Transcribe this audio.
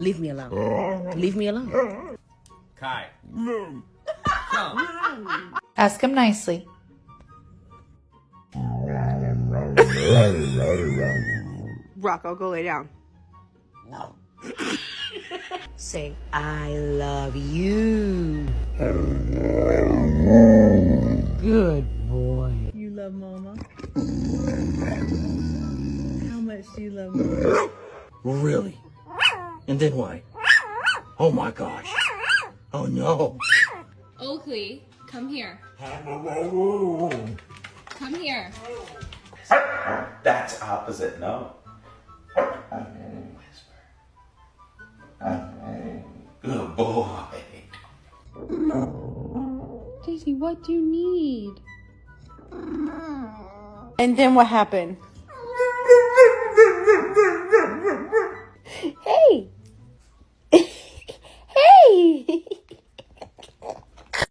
Leave me alone. Leave me alone. Kai. Ask him nicely. Rocco, go lay down. Say, I love you. Good boy. You love Mama? How much do you love Mama? Really? And then what? Oh my gosh. Oh no. Oakley, come here. Come here. That's opposite, no. Good boy. Daisy, what do you need? And then what happened?